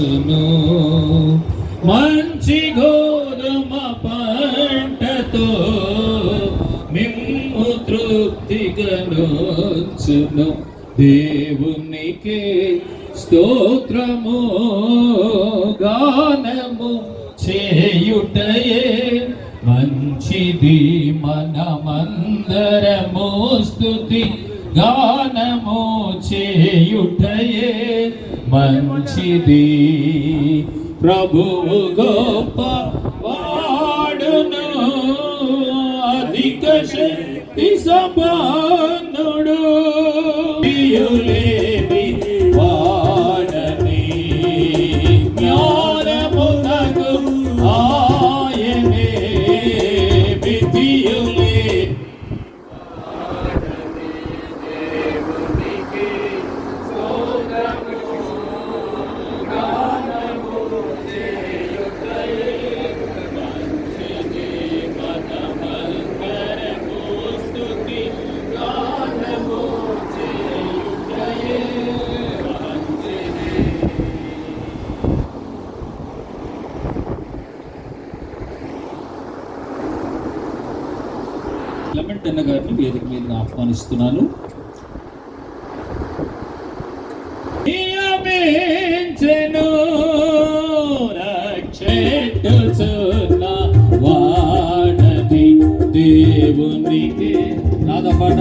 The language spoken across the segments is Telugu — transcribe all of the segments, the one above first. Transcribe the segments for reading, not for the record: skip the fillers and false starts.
ఫలించును. మంచి గోధుమ పంటతో మిమ్ము తృప్తిగనుచును. దేవునికి స్తోత్రము గానము చేయుటయే మంచిది. మనమందరము స్తుతి గానము చేయుటయే మంచిది. ప్రభువు గొప్ప వాడును, అధిక శక్తి సంపన్నుడు. ప్రియులేవి వాడని జ్ఞానమునకు ఆయనే విధియులే. క్లెమెంట్ అన్న గారిని వేదిక మీద ఆహ్వానిస్తున్నాను. నియమించెను రక్షించుచున్న వాడని దేవునికి నాదపాట.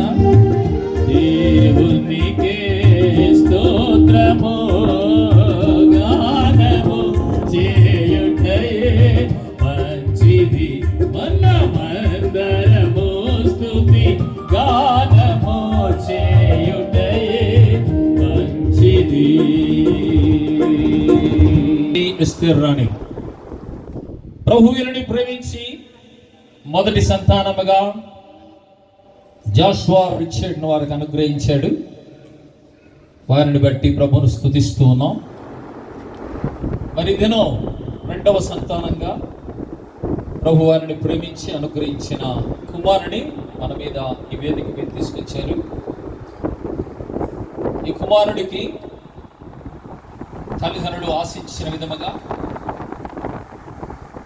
దేవునికి స్తోత్రము గానము చేయుటయే మంచిది. మనమందరము స్తుతి గానము చేయుటయే మంచిది. ఎస్తేరు రాణి ప్రభువుని ప్రేమించి మొదటి సంతానముగా జాషువా రిచర్డ్ను వారికి అనుగ్రహించాడు. వారిని బట్టి ప్రభువును స్తుతిస్తూ ఉన్నాం. మరి దినం రెండవ సంతానంగా ప్రభు వారిని ప్రేమించి అనుగ్రహించిన కుమారుని మన మీద ఈ వేదిక మీద తీసుకొచ్చారు. ఈ కుమారుడికి తల్లిదండ్రులు ఆశించిన విధముగా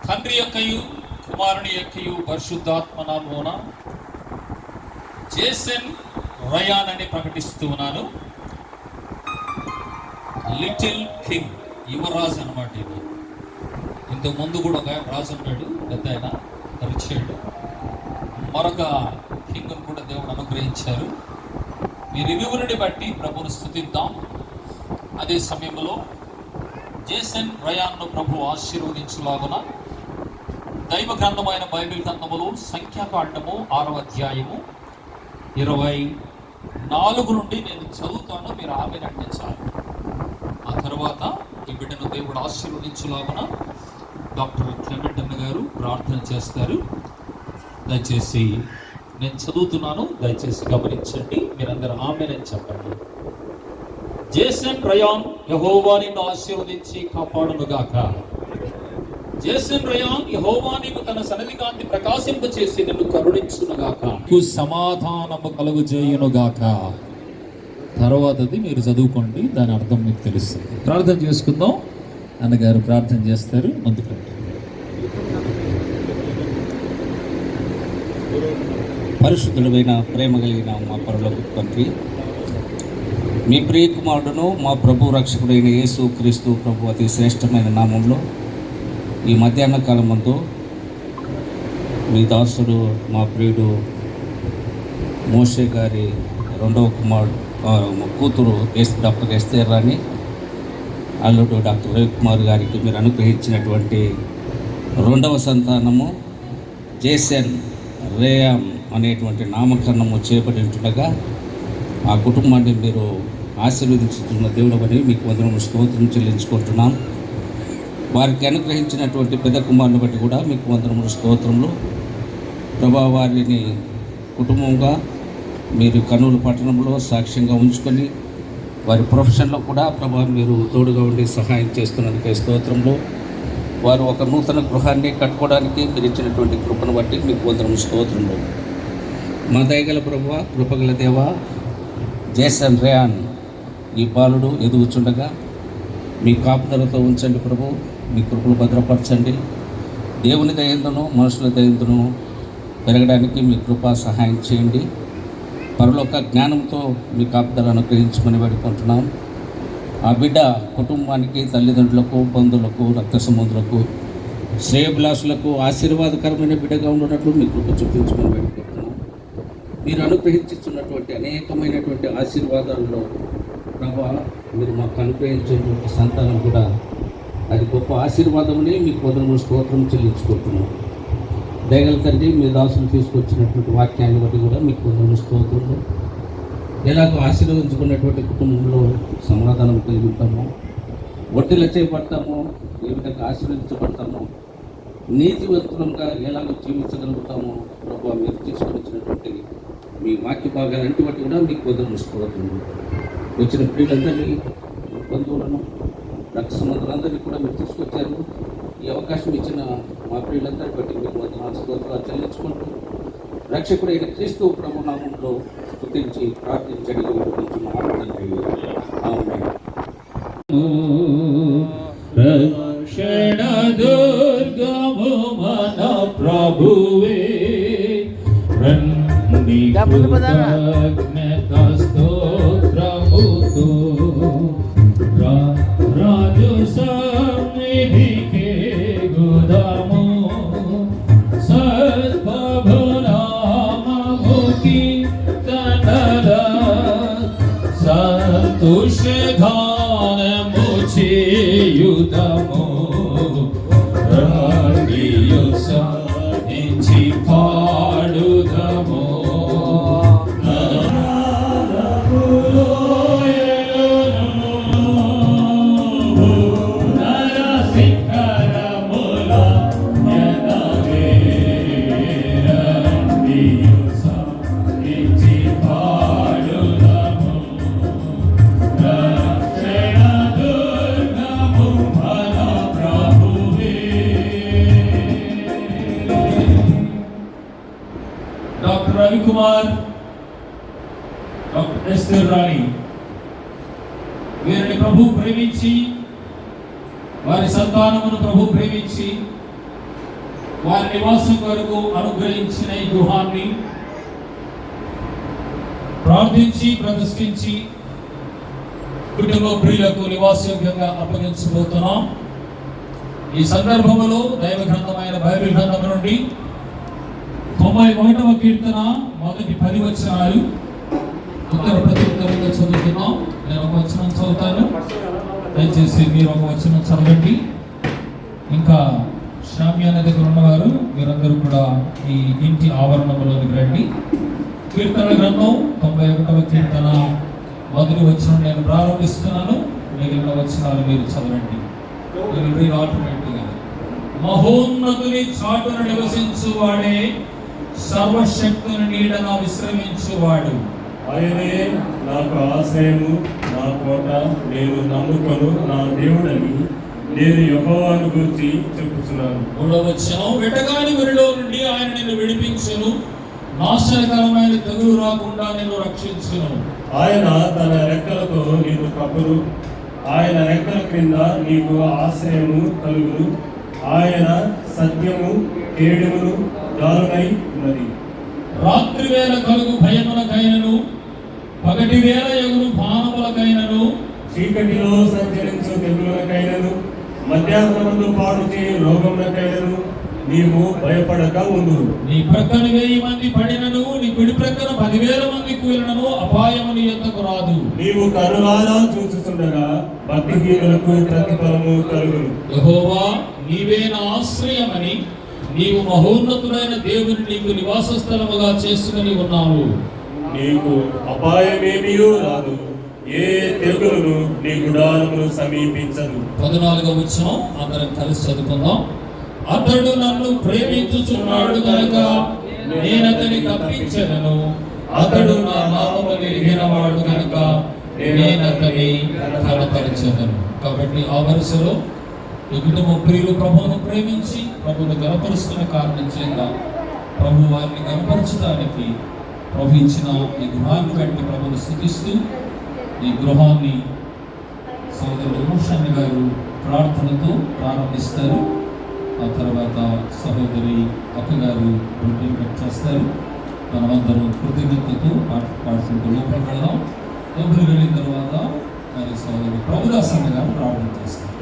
తండ్రి యొక్కయు కుమారుని యొక్కయు పరిశుద్ధాత్మ నామమున జేసన్ రయాన్ అని ప్రకటిస్తూ ఉన్నాను. లిటిల్ కింగ్, యువరాజు అన్నమాట. ఇది ఇంతకు ముందు కూడా ఒక రాజు ఉన్నాడు, పెద్ద ఆయన రిచర్డ్. మరొక కింగ్ను కూడా దేవుడు అనుగ్రహించారు. వీరిరువురిని బట్టి ప్రభువును స్తుతిద్దాం. అదే సమయంలో జేసన్ రయాన్ను ప్రభు ఆశీర్వదించులాగున దైవ గ్రంథమైన బైబిల్ గ్రంథములో సంఖ్యాకాండము 6వ అధ్యాయము 24 నుండి నేను చదువుతాను. మీరు ఆమెనంటే చాలు. ఆ తర్వాత ఈ బిడ్డను దేవుడు ఆశీర్వదించులాగున డాక్టర్ క్లెమెంట్ అన్న గారు ప్రార్థన చేస్తారు. దయచేసి నేను చదువుతున్నాను, దయచేసి గమనించండి. మీరందరూ ఆమెనని చెప్పండి. జేసన్ రయాన్, యెహోవా నిన్ను ఆశీర్వదించి కాపాడునుగాక. జేసన్ రయాన్, యెహోవా నీకు తన సన్నిధి కాంతి ప్రకాశింపచేసి నిన్ను కరుణించునుగాక, సమాధానము కలుగజేయునుగాక. తర్వాతది మీరు చదువుకోండి, దాని అర్థం మీకు తెలుస్తుంది. ప్రార్థన చేసుకుందాం. అన్నగారు ప్రార్థన చేస్తారు. ముందుకు పరిశుద్ధుడైన ప్రేమ కలిగిన మా పరలోక తండ్రి, మీ ప్రియ కుమారుడును మా ప్రభు రక్షకుడైన యేసు క్రీస్తు ప్రభు అతి శ్రేష్టమైన నామంలో ఈ మధ్యాహ్న కాలం ముందు మీ దాసుడు మా ప్రియుడు మోషే గారి రెండవ కుమారుడు కూతురు డాక్టర్ ఎస్తేరు రాణి, అల్లుడు డాక్టర్ రవికుమార్ గారికి మీరు అనుగ్రహించినటువంటి రెండవ సంతానము జేసన్ రేయామ్ అనేటువంటి నామకరణము చేపట్టి ఉంటుండగా ఆ కుటుంబాన్ని మీరు ఆశీర్వదించుతున్న దేవుడు అని మీకు వందనము స్తోత్రం చెల్లించుకుంటున్నాం. వారికి అనుగ్రహించినటువంటి పెద్ద కుమారుని బట్టి కూడా మీకు వందనములు స్తోత్రములు. ప్రభా వారిని కుటుంబంగా మీరు కర్నూలు పట్టణంలో సాక్ష్యంగా ఉంచుకొని వారి ప్రొఫెషన్లో కూడా ప్రభా మీరు తోడుగా ఉండి సహాయం చేస్తున్నందుకే స్తోత్రంలో. వారు ఒక నూతన గృహాన్ని కట్టుకోవడానికి మీరు ఇచ్చినటువంటి కృపను బట్టి మీకు వందనము స్తోత్రంలో. మా దయగల ప్రభువా, కృపగల దేవా, జేసన్ రేయాన్ ఈ బాలుడు ఎదుగుచుండగా మీ కాపుదలతో ఉంచండి ప్రభు. మీ కృపలు భద్రపరచండి. దేవుని దయందును మనుషుల దయందును పెరగడానికి మీ కృప సహాయం చేయండి. పరలోక జ్ఞానంతో మీ కాపుదలను అనుగ్రహించమని వేడుకుంటున్నాం. ఆ బిడ్డ కుటుంబానికి, తల్లిదండ్రులకు, బంధువులకు, రక్త సంబంధులకు, శ్రేయభిలాషులకు ఆశీర్వాదకరమైన బిడ్డగా ఉండేటట్లు మీ కృప చూపించమని వేడుకుంటున్నాం. మీరు అనుగ్రహించుతున్నటువంటి అనేకమైనటువంటి ఆశీర్వాదాలలో ప్రభా మీరు మాకు అనుగ్రహించేటువంటి సంతానం కూడా అది గొప్ప ఆశీర్వాదమని మీకు వందనములు స్తోత్రం చెల్లించుకుంటున్నాం. దయగల తండ్రి, మీ దాసులు తీసుకొచ్చినటువంటి వాక్యాన్ని బట్టి కూడా మీకు వందనములు స్తోత్రములు. ఎలాగో ఆశీర్వదించుకున్నటువంటి కుటుంబంలో సమాధానం కలిగి ఉంటాము, వడ్డీలు చేయబడతాము, ఏ విధంగా ఆశీర్వదించబడతాము, నీతివంతులంగా ఎలాగో జీవించగలుగుతామో ప్రభు మీరు తీసుకొని వచ్చినటువంటి మీ వాక్య భాగాలంటి బట్టి కూడా మీకు వందనములు స్తోత్రములు. వచ్చిన ప్రియులందరినీ, బంధువులను, రక్త సంబంధులందరినీ కూడా మీరు తీసుకొచ్చారు. ఈ అవకాశం ఇచ్చిన మా ప్రియులందరి బట్టి మీకు వందనాలు స్తోత్రాలు చెల్లించుకుంటూ రక్షకుడైన క్రీస్తు ప్రభు నామంలో స్తుతించి ప్రార్థించడి వేడుకుంటున్నాము తండ్రి. ఆమేన్. రక్షణ దుర్గము మన ప్రభువే, రండి కృతజ్ఞత స్తోత్రముతో రాజు సన్నిధికి గుదాము, సద్భవనామము కీర్తనల సంతోషగానము చేయుదము, రండియు సాధించి పాడుదము. డాక్టర్ రవికుమార్, డాక్టర్ ఎస్తర్ రాణి వీరిని ప్రభు ప్రేమించి, వారి సంతానమును ప్రభు ప్రేమించి, వారి నివాసం వరకు అనుగ్రహించిన ఈ గృహాన్ని ప్రార్థించి ప్రతిష్ఠించి కుటుంబ ప్రియులకు నివాసయోగ్యంగా అప్పగించబోతున్నాం. ఈ సందర్భంలో దైవ గ్రంథమైన బైబిల్ గ్రంథం నుండి 91వ కీర్తన మొదటి 10 వచనాలు ఉత్తర ప్రత్యుత్తరంగా చదువుతున్నాం. నేను ఒక వచనం చదువుతాను, దయచేసి మీరు ఒక వచనం చదవండి. ఇంకా శామ్యాన దగ్గర ఉన్నవారు మీరందరూ కూడా ఈ ఇంటి ఆవరణంలోకి రండి. కీర్తన గ్రంథం 91వ కీర్తన మొదటి వచనం నేను ప్రారంభిస్తున్నాను, మిగిలిన వచనాలు మీరు చదవండి. ఆటోమేటిక్గా మహోన్నతుని చాటున నివసించువాడే, సర్వశక్తుని నీడన విశ్రమించువాడు. ఆయనే నాకు ఆశ్రయము, నా కోట, నేను నమ్ముకొను నా దేవుడని నేను యెహోవాను గురించి చెప్పుచున్నాను. 3వ వచనం, వెటగాని ఊరిలో నుండి ఆయన నిన్ను విడిపించును, నాశనకరమైన తెగులు రాకుండా నిన్ను రక్షించును. ఆయన తన రెక్కలతో నీకు కప్పును, ఆయన రెక్కల క్రింద నీకు ఆశ్రయము కలుగును. ఆయన సత్యము కేడుమును దారుణై ఉన్నది. రాత్రి వేళ కలుగు భయములకైనను, పగటి వేళ ఎగురు బాణములకైనను, చీకటిలో సంచరించు తెగులకైనను, మధ్యాహ్నమందు పాడు చేయు రోగములకైనను నీవు భయపడక ఉండు. నీ ప్రక్కన 1000 మంది పడినను, నీ కుడి ప్రక్కన 10,000 మంది కూలినను అపాయము నీ యొద్దకు రాదు. నీవు కరుణారా చూచుచుండగా భక్తిహీనులకు ప్రతిఫలము కలుగును. యెహోవా నీవే నా ఆశ్రయమని, నీవు మహోన్నతుడైన దేవుని నీకు నివాస స్థలముగా చేసుకుని ఉన్నావు. నీకు అపాయమేమీ రాదు, ఏ తెగులును నీ గుడారమును సమీపించదు. 14వ వచనం అందరం కలిసి చదువుకుందాం. అతడు నన్ను ప్రేమించుచున్నాడు కనుక నేనతని తప్పించెదను, అతడు నా నామము ఎరిగినవాడు కనుక నేనతని కనపరచెదను. కాబట్టి ఆ వరుసలో ఈ కుటుంబ ప్రియులు ప్రభువును ప్రేమించి ప్రభువును గణపరుస్తున్న కారణం చేత ప్రభు వారిని గణపరచడానికి ప్రభు ఇచ్చిన ఈ గృహాన్ని బట్టి ప్రభువును స్తుతిస్తూ ఈ గృహాన్ని సోదరుడు భూషణ్ గారు ప్రార్థనతో ప్రారంభిస్తారు. ఆ తర్వాత సహోదరి అక్కగారు రొటీన్ కట్ చేస్తారు. మనమందరం కృతజ్ఞతతో పాడుతుంటూ లోపలికి వెళ్దాం. లోపలికి వెళ్ళిన తర్వాత మరి సోదరుడు ప్రభుదాస్ అన్న గారు ప్రార్థన చేస్తారు.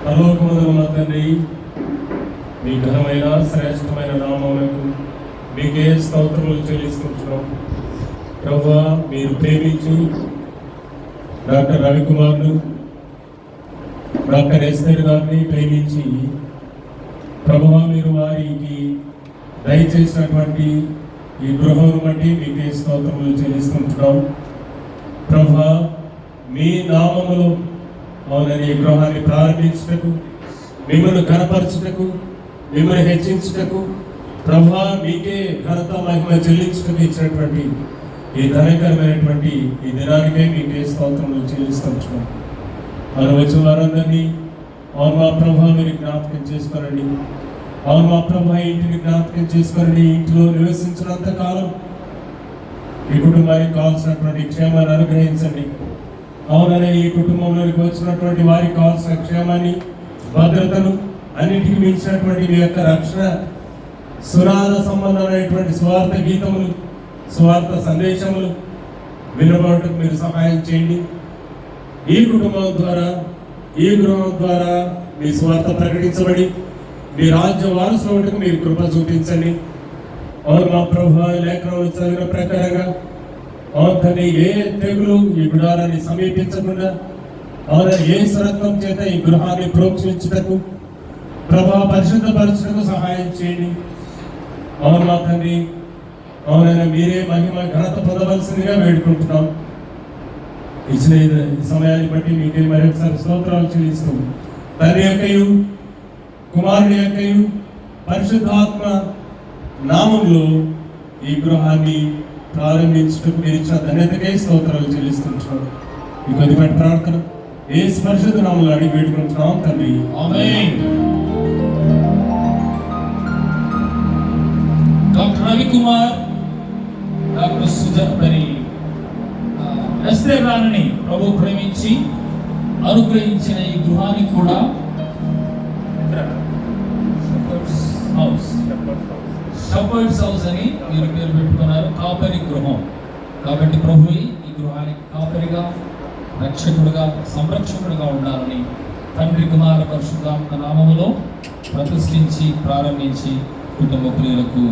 పరలోకమందున్న తండ్రి, మీ ఘనమైన శ్రేష్టమైన నామములకు మీకే స్తోత్రములు చెల్లిస్తున్నాం. ప్రభువా, మీరు ప్రేమించి డాక్టర్ రవికుమార్ను, డాక్టర్ ఎస్తర్ గారిని ప్రేమించి ప్రభువా, మీరు వారికి దయచేసినటువంటి ఈ గృహం బట్టి మీకే స్తోత్రములు చెల్లిస్తుంటున్నాం. ప్రభువా, మీ నామములో అవునని ఈ గృహాన్ని ప్రారంభించుటకు, మిమ్మల్ని ఘనపరచుటకు, మిమ్మల్ని హెచ్చించుటకు, ప్రభువా మీకే ఘనత మహిమ చెల్లించుటకు ఇచ్చినటువంటి ఈ ధనకరమైనటువంటి ఈ దినానికే మీకే స్తోత్రములు చెల్లిస్తున్నాం. మనం వచ్చిన వారందరినీ అవును మా ప్రభువా మీరు జ్ఞాపకం చేసుకోనండి. అవును మా ప్రభువా ఇంటిని జ్ఞాపకం చేసుకోనండి. ఇంటిలో నివసించినంత కాలం ఈ కుటుంబానికి కావాల్సినటువంటి క్షేమాన్ని అనుగ్రహించండి. అవుననే ఈ కుటుంబంలోకి వచ్చినటువంటి వారికి కావాల్సిన క్షేమాన్ని, భద్రతను, అన్నింటికి మించినటువంటి మీ యొక్క రక్షణ, సునాద సంబంధమైనటువంటి స్వార్థ గీతములు, స్వార్థ సందేశములు వినబడటకు మీరు సహాయం చేయండి. ఈ కుటుంబం ద్వారా, ఈ గృహం ద్వారా మీ స్వార్థ ప్రకటించబడి మీ రాజ్య వారసులకు మీరు కృప చూపించండి. అవును మా ప్రభువా, లేఖనంలో చదివిన ప్రకారంగా అవును ఏ తెగులు ఈ గుడారాన్ని సమీపించకుండా, అవును ఏ రక్తం చేత ఈ గృహాన్ని ప్రోక్షించుటకు, ప్రభా పరిశుద్ధపరచుటకు సహాయం చేయండి. అవును మా తండ్రి, అవునైనా మీరే మహిమ ఘనత పొందవలసిందిగా వేడుకుంటున్నాం. ఇచ్చిన ఈ సమయాన్ని బట్టి మీకే మరొకసారి స్తోత్రాలు చెల్లిస్తూ తండ్రి యొక్కయు, కుమారుని యొక్కయు, పరిశుద్ధాత్మ నామంలో ఈ గృహాన్ని ప్రారంభించుటకు మీరు ఇచ్చిన ధన్యతకై స్తోత్రాలు చెల్లిస్తుంటున్నాం. ఈ కొద్దిపాటి ప్రార్థన యేసు పరిశుద్ధ నామములో అడిగి వేడుకుంటున్నాం తండ్రి, ఆమేన్. డాక్టర్ రవికుమార్, డాక్టర్ సుజాత్ మరి ఎస్తేర్ రాణిని ప్రభు ప్రేమించి అనుగ్రహించిన ఈ గృహానికి కూడా షెపర్డ్స్ హౌస్ అని మీరు పేరు పెట్టుకున్నారు. కాపరి గృహం కాబట్టి ప్రభు ఈ గృహానికి కాపరిగా, రక్షకుడుగా, సంరక్షకుడుగా ఉండాలని తండ్రి, కుమార పరిశుద్ధాత్మ నామములో ప్రతిష్ఠించి ప్రారంభించి కుటుంబ ప్రియులకు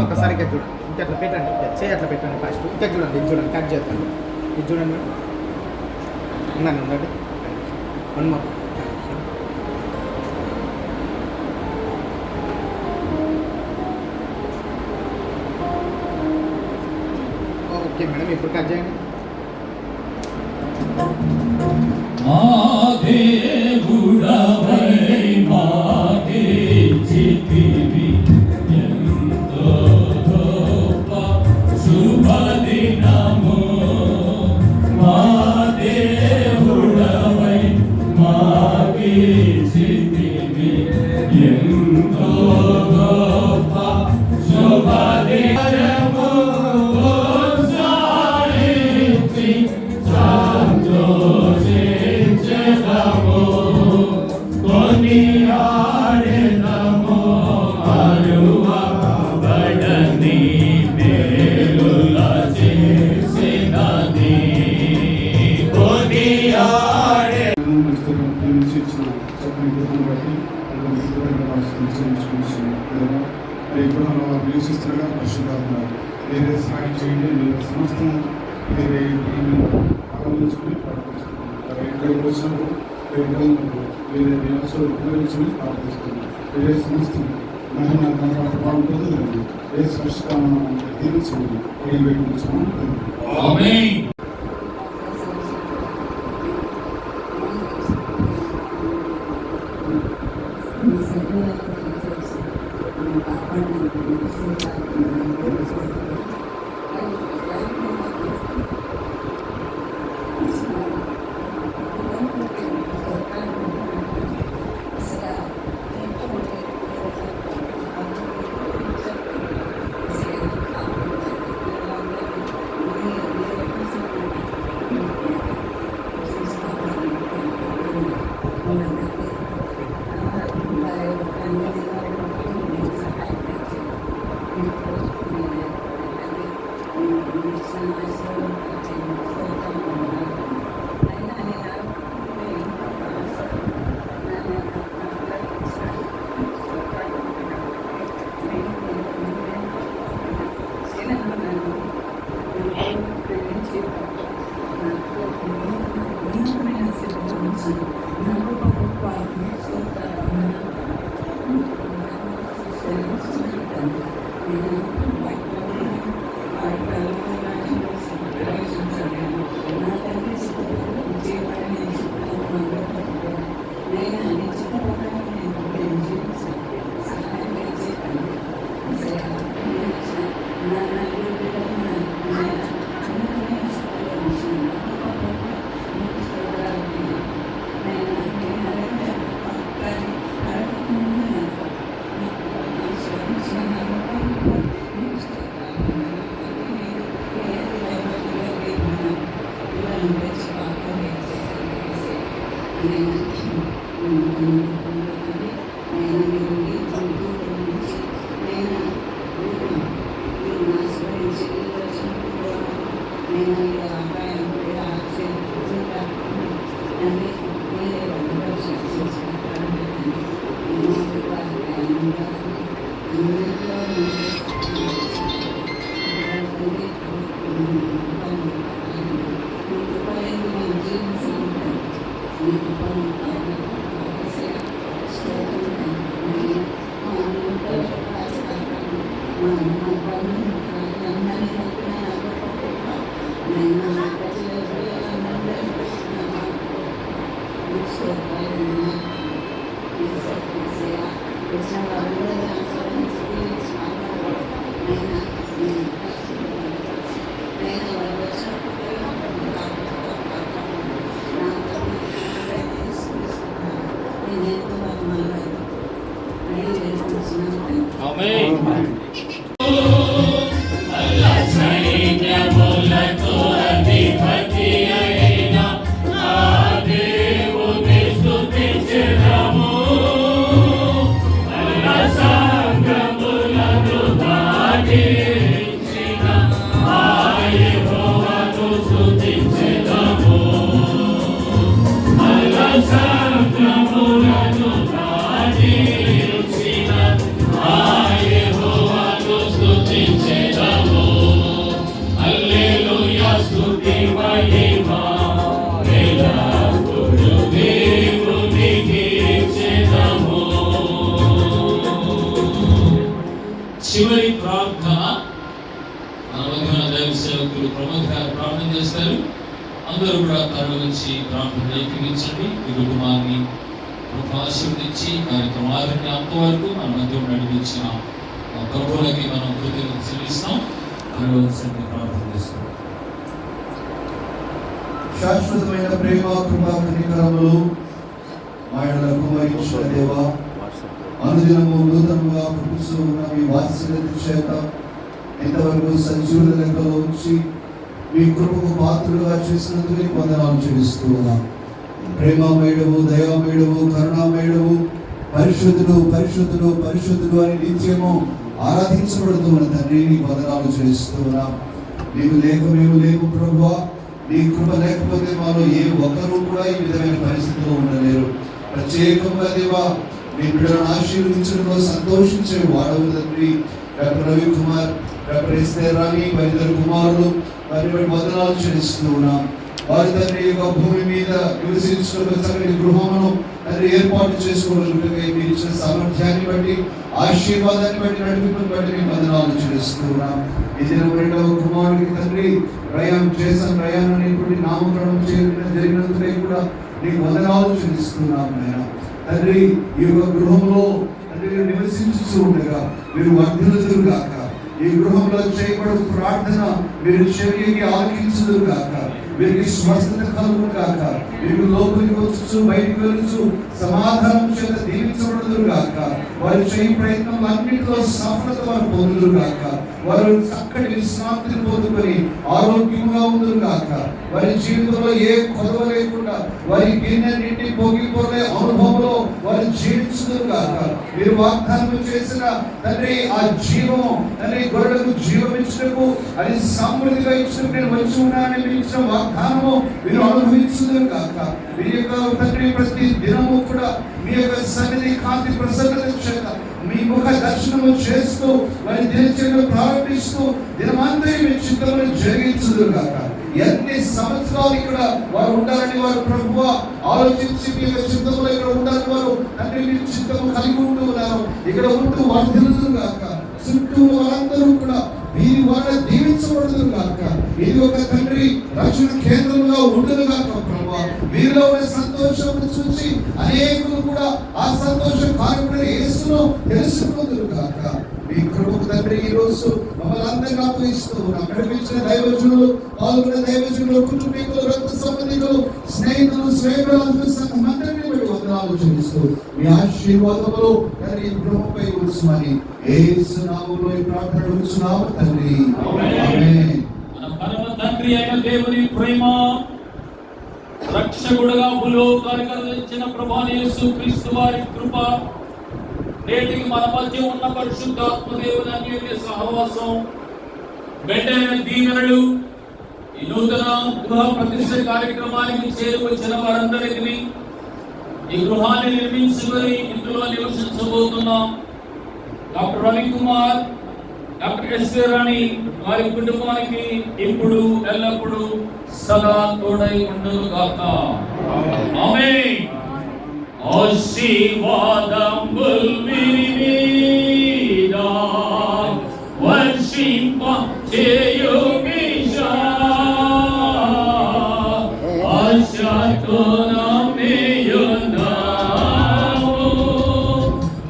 ఒకసారి అట్లా పెట్టండి, అట్లా పెట్టండి. ఫస్ట్ ఇంకా చూడండి, ఇది చూడండి, కట్ చేస్తాను. ఇది చూడండి, ఉన్నాను ఉండండి. One more. ఓకే మేడం, ఇప్పుడు కట్ చేయండి. మా దేవుడవై మాకే చితివి ఎంతో గొప్ప శుభదినము. మా దేవుడవై మాకే చితివి ఎంతో గొప్ప శుభదినము. నివసిస్తున్నా పరిశుద్ధాత్మ మీరే సహాయం చేయండి. మీరు సమస్తం మీరే ఆగమించుకుని ప్రార్థిస్తున్నాం. ఇక్కడికి వచ్చినప్పుడు వేరే నివాసాలు ఉపయోగించుకుని ప్రార్థిస్తున్నాం. వేరే సమస్తం మహిమ ప్రభావం పొందగలండి. ఏ స్పష్టంగా దీవించండి. ఏ వేడుకుంటున్నాం. చివరి ప్రార్థన దైవ సేవకులు ప్రమోద్ గారు ప్రార్థన చేస్తారు. అందరూ కూడా తరలి వచ్చి ప్రార్థన ఏకీవించండి. ఈ కుటుంబాన్ని ఆశీర్వదించి కార్యక్రమాన్ని అంతవరకు మన మధ్య నడిపించిన ప్రభువులకి మనం కృతజ్ఞతలు చెల్లిస్తాం. ప్రార్థన చేస్తాం. శాశ్వతమైన ప్రేమ కృపా కనికరములు ఆయన కుమరించిన దేవా, అనుదినము నూతనంగా పుట్టుతూ ఉన్న మీ వాత్సల్యత చేత ఇంతవరకు సజీవుల లెక్కలో ఉంచి మీ కృపకు పాత్రులుగా చేసినందుకు నీకు వందనాలు చెల్లిస్తూ ఉన్నాం. ప్రేమమయుడవు, దయామయుడవు, కరుణామయుడవు, పరిశుద్ధుడు పరిశుద్ధుడు పరిశుద్ధుడు అని నిత్యము ఆరాధించబడుతూ ఉన్న తండ్రి నీకు వందనాలు చెల్లిస్తూ ఉన్నాం. నీకు లేక మేము లేము ప్రభువా. నీ కృప లేకపోతే మాలో ఏ ఒక్కరూ కూడా ఈ విధమైన పరిస్థితిలో ఉండలేరు. ప్రత్యేకంగా దేవా, మీ బిడ్డలను ఆశీర్వదించడంలో సంతోషించే వాడవు తండ్రి. డాక్టర్ రవి కుమార్, డాక్టర్ ఎస్తేర్ రాణి, వారిద్దరు కుమారులు, వారి వందనాలు చెల్లిస్తూ ఉన్నాం. వారి తండ్రి యొక్క భూమి మీద నివసించుకున్న చక్కటి గృహమును తండ్రి ఏర్పాటు చేసుకోవడానికి మీరు ఇచ్చిన సామర్థ్యాన్ని బట్టి, ఆశీర్వాదాన్ని బట్టి, నడిపింపుని బట్టి మేము వందనాలు చెల్లిస్తూ ఉన్నాం. ఈ దినం రెండవ కుమారుడికి తండ్రి రయాన్ అనేటువంటి నామకరణం జరిగినందుకే కూడా నీకు వందనాలు చెల్లిస్తున్నాం నాయన. తండ్రి ఈ యొక్క గృహంలో తండ్రి నివసించుతూ ఉండగా మీరు వర్ధిల్లుదురు గాక. ఈ గృహంలో చేయబడు ప్రార్థన మీరు చెవికి ఆలకించుదురు గాక. వీరికి స్వస్థత కలుగును గాక. వీరు లోపలికి వచ్చు బయటికి వెళ్ళచ్చు సమాధానం చేత దీవించబడుదురు గాక. వారు చేయ ప్రయత్నం అన్నింటిలో సఫలత వారు పొందుదురు గాక. వారు చక్కటి విశ్రాంతిని పొందుకొని ఆరోగ్యంగా ఉందురు గాక. వారి జీవితంలో ఏ కొదవ లేకుండా వారి గిన్నె నిండి పొంగిపోలే అనుభవంలో వారు జీవించుదురు గాక. మీరు వాగ్దానం చేసిన తండ్రి ఆ జీవము తండ్రి గొర్రెలకు జీవం ఇచ్చినకు అది సమృద్ధిగా ఇచ్చినకు నేను వచ్చి ఉన్నానని ఇచ్చిన వాగ్దానము మీరు అనుభవించుదురు గాక. మీ యొక్క తండ్రి ప్రతి దినము కూడా మీ యొక్క సన్నిధి కాంతి ప్రసన్నత చేత మీ ముఖ దర్శనము చేస్తూ వారి దినచర్యలు ప్రారంభిస్తూ దినమంతా మీ చిత్తమును జరిగించుదురు గాక. ఎన్ని సంవత్సరాలు ఇక్కడ వారు ఉండాలని వారు ప్రభువా ఆలోచించి మీ యొక్క చిత్తంలో ఇక్కడ ఉండాలని వారు తండ్రి మీ చిత్తము కలిగి ఉంటూ ఉన్నారు. ఇక్కడ ఉంటూ వారు తెలుసు కాక చుట్టూ వారందరూ కూడా వీరి వాళ్ళ దీవించబడుతుంది కాక ఇది ఒక తండ్రి రక్షణ కేంద్రంగా ఉండదు కాక ప్రభువా వీరిలో ఉన్న సంతోషం చూసి అనేకులు కూడా ఆ సంతోష కార్యక్రమం యేసును తెలుసుకుందురు కాక మీ కృపకు తండ్రి ఈ రోజు మమ్మల్ని అందంగా అప్పగిస్తూ నడిపించిన దైవజనులు పాల్గొన్న దైవజనులు కుటుంబీకులు రక్త సంబంధికులు స్నేహితులు స్నేహితులు సంఘమందరినీ బట్టి వందనాలు చెల్లిస్తూ మీ ఆశీర్వాదములు తండ్రి గృహంపై ఉంచమని యేసు నామములో ఈ ప్రార్థన అడుగుచున్నాము తండ్రి ఆమేన్. మన పరమ తండ్రి అయిన దేవుని ప్రేమ రక్షకుడుగా భూలోకానికి అందించిన ప్రభువైన యేసుక్రీస్తు వారి కృప నేటికి మన మధ్య ఉన్న పరిశుద్ధాత్మ దేవుని అన్యోన్య సహవాసం మెండైన దీవెనలు ఈ నూతన గృహ ప్రతిష్ఠ కార్యక్రమానికి చేరువచ్చిన వారందరికీ ఈ గృహాన్ని నిర్మించుకొని ఇందులో నివసించబోతున్నాం డాక్టర్ రవికుమార్, డాక్టర్ ఎస్ రాణి వారి కుటుంబానికి ఇప్పుడు ఎల్లప్పుడూ సదా తోడై ఉండును గాక. ఆమేన్. ఆశీర్వాదముల్ విరివిదా వర్షింప చేయుమిషా ఆశతోనమేయున్నాము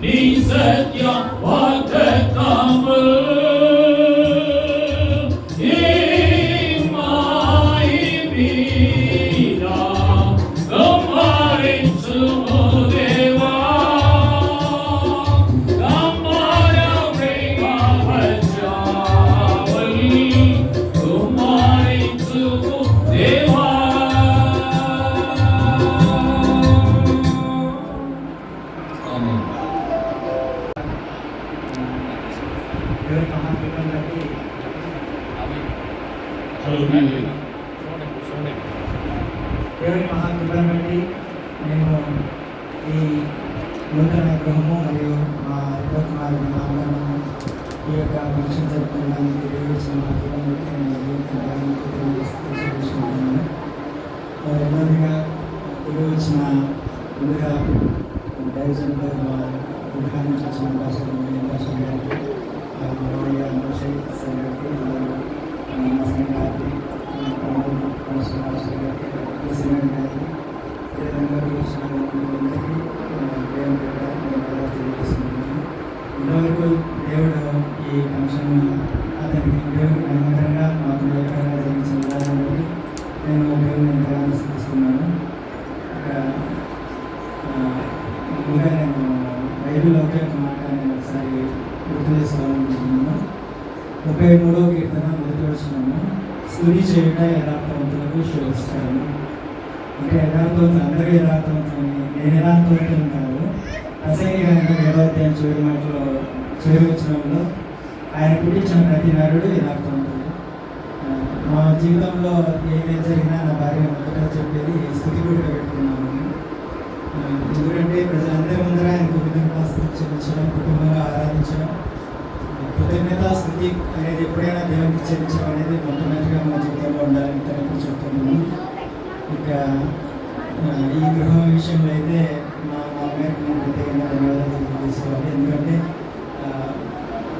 నీ సత్య వాగ్దానము దేవుని మహాకృపను బట్టి మేము ఈ నూతన గృహము మరియు మా రిపోర్ట్ నామలను ఈ యొక్క ఫంక్షన్ జరుపుకోవడానికి దేవుడిచ్చిన మహాకృపను బట్టి నేను తెలుసుకుంటున్నాను. రెండవదిగా దేవుడిచ్చిన ముందుగా డైరెక్షన్ గృహాన్ని చూసిన భాష గారికి ఇంతవరకు దేవుడు ఈ ఫంక్షన్ అతనికి దేవుడికి నమ్మకంగా మాకు లేఖగా జరిగించిన విధానం బట్టి నేను దేవుడిని ఎంతగానో స్థిస్తున్నాను. ముందుగా నేను బైబిల్ ఒకే ఒక మాట నేను ఒకసారి గుర్తు చేసుకోవాలనుకుంటున్నాను. 33వ కీర్తన మొదటి వచనము, స్తుతి చేయుట యథార్థవంతులకు శోభిస్తాను. అంటే యథార్థవంతులు అందరూ యథార్థవంతులని నేను యథార్థవంతులు కాదు. అసంఖ్యంగా 7వ అధ్యాయం చివరి మాటలో చివరి వచనంలో ఆయన పుట్టించిన ప్రతి నరుడు యథార్థవంతుడు. మా జీవితంలో ఏమేమి జరిగినా నా భార్య మొదట చెప్పేది స్తుతి గుడిగా పెట్టుకున్నామని. ఎందుకంటే ప్రజలందరి ముందర ఆయన కృతజ్ఞతాస్తుతి చెల్లించడం, కుటుంబంగా ఆరాధించడం, కృతజ్ఞతాస్తుతి అనేది ఎప్పుడైనా దేవునికి చెల్లించడం అనేది మొట్టమొదటిగా మా జీవితంలో ఉండాలని తరపు చెప్తున్నాను. ఇక ఈ గృహం విషయంలో అయితే మా అమ్మగారికి నేను ప్రత్యేకంగా ధన్యవాదాలు తెలియజేసుకోవాలి. ఎందుకంటే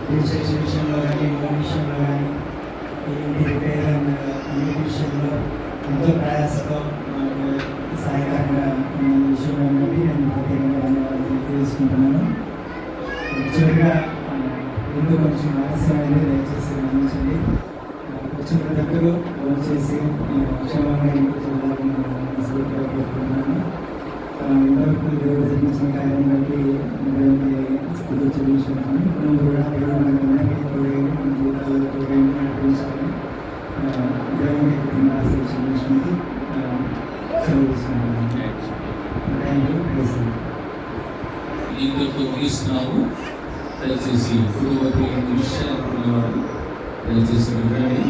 రిజిస్ట్రేషన్ విషయంలో కానీ లోన్ విషయంలో కానీ ఇంటి రిపేర్ అన్ని విషయంలో ఎంతో ప్రయాసతో మాకు సహాయకరంగా ఉన్న విషయంలో బట్టి నేను ప్రత్యేకంగా ధన్యవాదాలు తెలియజేసుకుంటున్నాను. చివరిగా ముందు కొంచెం ఆలస్యమైంది, దయచేసి గమనించండి. వచ్చిన దగ్గర వచ్చేసి క్షేమంగా ఇంటికి చూడాలని మనస్ఫూర్తిగా కోరుకుంటున్నాను. ఇంతవరకు దేవుడు జరిగించిన కార్యం బట్టి దేవుడికి స్థితి చెల్లించుకుంటాను. నేను కూడా దేవుడు మనకు అందరికీ తోడేయండి, మన జీవితాల్లో తోడేయండి నడిపించాలని దేవుడికి ఆశ చెల్లించుకుంటూ సెలవు తీసుకుంటున్నాను. Thank you. ఇందుకు ముగిస్తున్నాము. దయచేసి కుటుంబ విషయాలు దయచేసి వినండి.